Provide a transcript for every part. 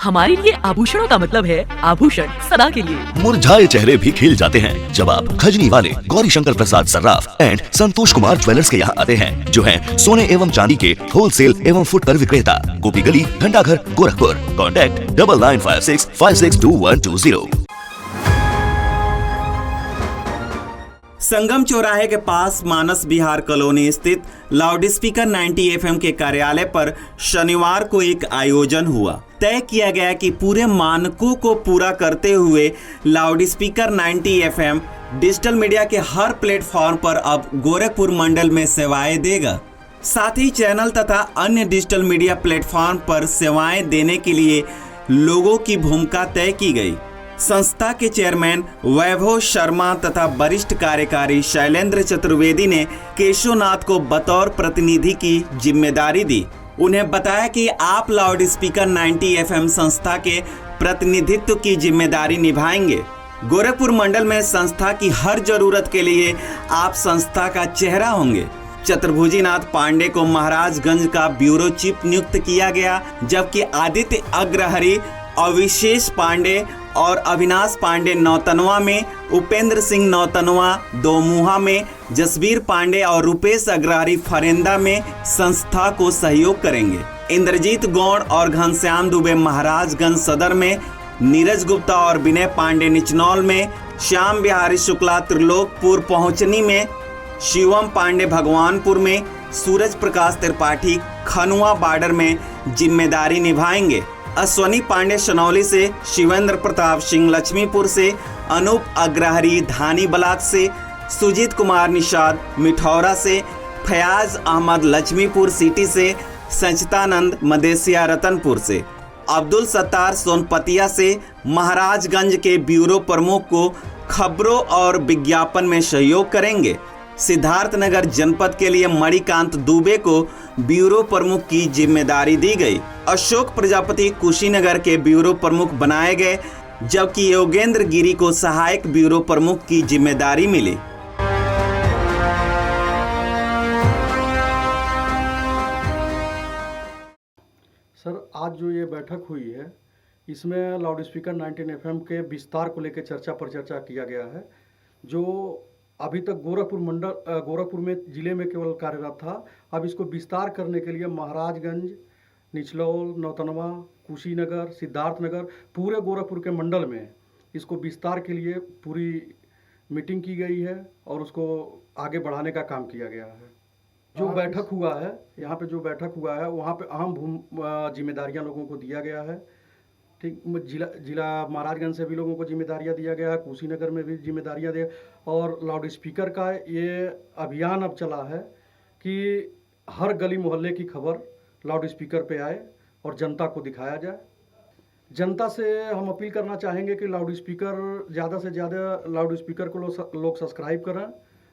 हमारे लिए आभूषणों का मतलब है आभूषण सदा के लिए। मुरझाए चेहरे भी खिल जाते हैं जब आप खजनी वाले गौरी शंकर प्रसाद सर्राफ एंड संतोष कुमार ज्वेलर्स के यहाँ आते हैं, जो हैं सोने एवं चांदी के होलसेल एवं फुटकर विक्रेता, गोपी गली, घंटाघर, गोरखपुर। कॉन्टैक्ट 9956562120। संगम चौराहे के पास मानस विहार कॉलोनी स्थित लाउडस्पीकर 90 FM के कार्यालय पर शनिवार को एक आयोजन हुआ। तय किया गया कि पूरे मानकों को पूरा करते हुए लाउडस्पीकर 90 FM डिजिटल मीडिया के हर प्लेटफॉर्म पर अब गोरखपुर मंडल में सेवाएं देगा। साथ ही चैनल तथा अन्य डिजिटल मीडिया प्लेटफॉर्म पर सेवाएं देने के लिए लोगों की भूमिका तय की गई। संस्था के चेयरमैन वैभव शर्मा तथा वरिष्ठ कार्यकारी शैलेंद्र चतुर्वेदी ने केशवनाथ को बतौर प्रतिनिधि की जिम्मेदारी दी। उन्हें बताया कि आप लाउडस्पीकर 90 FM संस्था के प्रतिनिधित्व की जिम्मेदारी निभाएंगे। गोरखपुर मंडल में संस्था की हर जरूरत के लिए आप संस्था का चेहरा होंगे। चतुर्भुजीनाथ पांडे को महाराजगंज का ब्यूरो चीफ नियुक्त किया गया, जबकि आदित्य अग्रहरि, अविशेष पांडे और अविनाश पांडे नौतनवा में, उपेंद्र सिंह नौतनवा दोमुहा में, जसवीर पांडे और रुपेश अग्रहरि फरेंदा में संस्था को सहयोग करेंगे। इंद्रजीत गौड़ और घनश्याम दुबे महाराजगंज सदर में, नीरज गुप्ता और विनय पांडे निचनौल में, श्याम बिहारी शुक्ला त्रिलोकपुर पहुंचनी में, शिवम पांडे भगवानपुर में, सूरज प्रकाश त्रिपाठी खनुआ बॉर्डर में जिम्मेदारी निभाएंगे। अश्वनी पांडे शनौली से, शिवेंद्र प्रताप सिंह लक्ष्मीपुर से, अनूप अग्रहरि धानी बलाक से, सुजीत कुमार निषाद मिठौरा से, फयाज अहमद लक्ष्मीपुर सिटी से, संचितानंद मदेसिया रतनपुर से, अब्दुल सत्तार सोनपतिया से महाराजगंज के ब्यूरो प्रमुख को खबरों और विज्ञापन में सहयोग करेंगे। सिद्धार्थनगर जनपद के लिए मणिकांत दुबे को ब्यूरो प्रमुख की जिम्मेदारी दी गई। अशोक प्रजापति कुशीनगर के ब्यूरो प्रमुख बनाए गए, जबकि योगेंद्र गिरी को सहायक ब्यूरो प्रमुख की जिम्मेदारी मिली। सर, आज जो ये बैठक हुई है, इसमें लाउडस्पीकर 90 FM के विस्तार को लेकर चर्चा किया गया है। जो अभी तक गोरखपुर में ज़िले में केवल कार्यरत था, अब इसको विस्तार करने के लिए महाराजगंज, निचलौल, नौतनवा, कुशीनगर, सिद्धार्थनगर, पूरे गोरखपुर के मंडल में इसको विस्तार के लिए पूरी मीटिंग की गई है और उसको आगे बढ़ाने का काम किया गया है। जो बैठक हुआ है, यहाँ पे जो बैठक हुआ है, वहाँ पे अहम जिम्मेदारियाँ लोगों को दिया गया है। ठीक, जिला महाराजगंज से भी लोगों को जिम्मेदारियां दिया गया है, कुशीनगर में भी जिम्मेदारियां दिया, और लाउडस्पीकर का ये अभियान अब चला है कि हर गली मोहल्ले की खबर लाउडस्पीकर पे आए और जनता को दिखाया जाए। जनता से हम अपील करना चाहेंगे कि लाउडस्पीकर ज़्यादा से ज़्यादा लाउडस्पीकर को लोग सब्सक्राइब करें,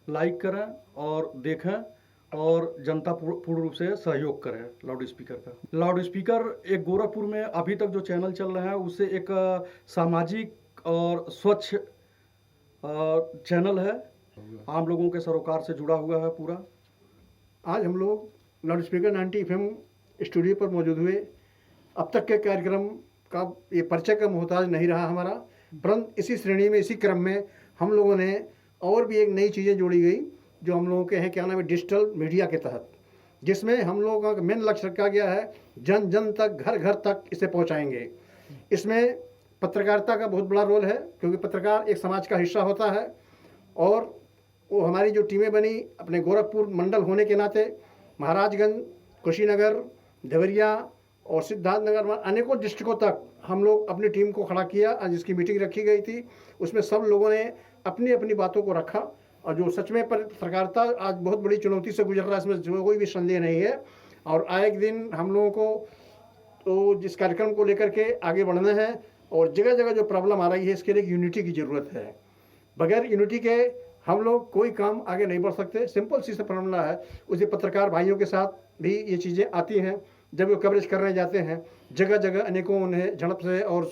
लाइक करें और देखें, और जनता पूर्ण रूप से सहयोग करें लाउडस्पीकर का। लाउडस्पीकर एक गोरखपुर में अभी तक जो चैनल चल रहा है, उससे एक सामाजिक और स्वच्छ चैनल है, आम लोगों के सरोकार से जुड़ा हुआ है पूरा। आज हम लोग लाउडस्पीकर 90 FM स्टूडियो पर मौजूद हुए। अब तक के कार्यक्रम का ये परिचय का मोहताज नहीं रहा हमारा, परंतु इसी श्रेणी में, इसी क्रम में हम लोगों ने और भी एक नई चीज़ें जोड़ी गई, जो हम लोगों के हैं, क्या नाम है, डिजिटल मीडिया के तहत, जिसमें हम लोगों का मेन लक्ष्य रखा गया है जन जन तक, घर घर तक इसे पहुंचाएंगे। इसमें पत्रकारिता का बहुत बड़ा रोल है, क्योंकि पत्रकार एक समाज का हिस्सा होता है, और वो हमारी जो टीमें बनी अपने गोरखपुर मंडल होने के नाते महाराजगंज, कुशीनगर, देवरिया और सिद्धार्थनगर में अनेकों डिस्ट्रिक्टों तक हम लोग अपनी टीम को खड़ा किया। आज इसकी मीटिंग रखी गई थी, उसमें सब लोगों ने अपनी अपनी बातों को रखा, और जो सच में पत्रकारिता आज बहुत बड़ी चुनौती से गुजर रहा है, इसमें कोई भी संदेह नहीं है। और आए एक दिन हम लोगों को तो जिस कार्यक्रम को लेकर के आगे बढ़ना है, और जगह जगह जो प्रॉब्लम आ रही है, इसके लिए यूनिटी की ज़रूरत है। बगैर यूनिटी के हम लोग कोई काम आगे नहीं बढ़ सकते। सिंपल सी से फॉर्मूला है, उसे पत्रकार भाइयों के साथ भी ये चीज़ें आती हैं। जब वो कवरेज करने जाते हैं, जगह जगह अनेकों उन्हें झड़प से और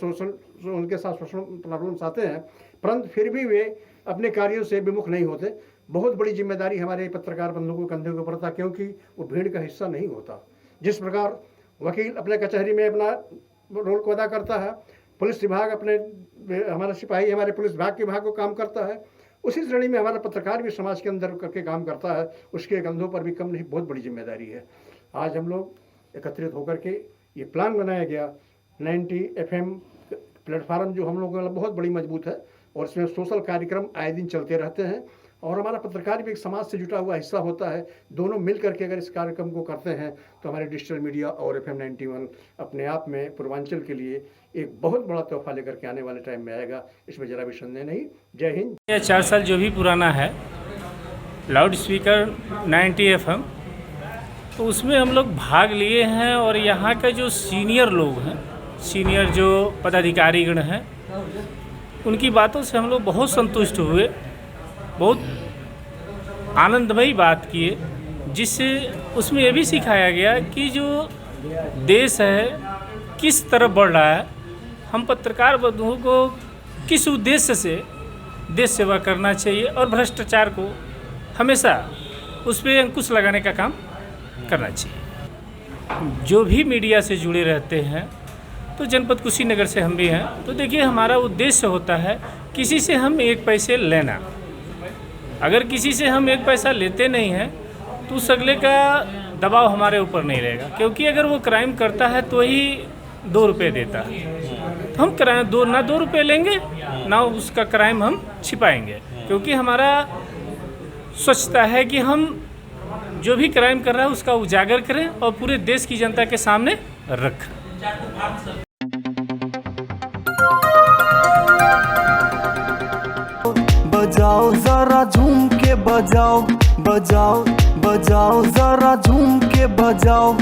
उनके साथ सोशल प्रॉब्लम्स आते हैं, परंतु फिर भी वे अपने कार्यों से विमुख नहीं होते। बहुत बड़ी जिम्मेदारी हमारे पत्रकार बंधुओं को कंधे के ऊपर था, क्योंकि वो भीड़ का हिस्सा नहीं होता। जिस प्रकार वकील अपने कचहरी में अपना रोल को अदा करता है, पुलिस विभाग अपने हमारा सिपाही हमारे पुलिस विभाग को काम करता है, उसी श्रेणी में हमारा पत्रकार भी समाज के अंदर करके काम करता है। उसके कंधों पर भी कम नहीं बहुत बड़ी जिम्मेदारी है। आज हम लोग एकत्रित होकर के ये प्लान बनाया गया 90 FM प्लेटफार्म जो हम लोगों का बहुत बड़ी मजबूत है और इसमें सोशल कार्यक्रम आए दिन चलते रहते हैं और हमारा पत्रकार भी एक समाज से जुटा हुआ हिस्सा होता है। दोनों मिल करके अगर इस कार्यक्रम को करते हैं तो हमारे डिजिटल मीडिया और FM 91 अपने आप में पूर्वांचल के लिए एक बहुत बड़ा तोहफा लेकर के आने वाले टाइम में आएगा, इसमें जरा भी संदेह नहीं। जय हिंद। यह 4 साल जो भी पुराना है लाउड स्पीकर 90 FM, तो उसमें हम लोग भाग लिए हैं और यहाँ के जो सीनियर लोग हैं, सीनियर जो पदाधिकारीगण हैं, उनकी बातों से हम लोग बहुत संतुष्ट हुए, बहुत आनंदमयी बात किए, जिससे उसमें ये भी सिखाया गया कि जो देश है किस तरफ बढ़ रहा है, हम पत्रकार बंधुओं को किस उद्देश्य से देश सेवा करना चाहिए और भ्रष्टाचार को हमेशा उस पर अंकुश लगाने का काम करना चाहिए। जो भी मीडिया से जुड़े रहते हैं, तो जनपद कुशीनगर से हम भी हैं, तो देखिए हमारा उद्देश्य होता है किसी से हम 1 पैसे लेना। अगर किसी से हम 1 पैसा लेते नहीं हैं तो उस अगले का दबाव हमारे ऊपर नहीं रहेगा, क्योंकि अगर वो क्राइम करता है तो ही 2 रुपये देता है, तो हम क्राइम 2 रुपये लेंगे ना उसका क्राइम हम छिपाएंगे, क्योंकि हमारा सोचता है कि हम जो भी क्राइम कर रहा है उसका उजागर करें और पूरे देश की जनता के सामने रखें। बजाओ जरा झूम के बजाओ, बजाओ बजाओ जरा झूम के बजाओ।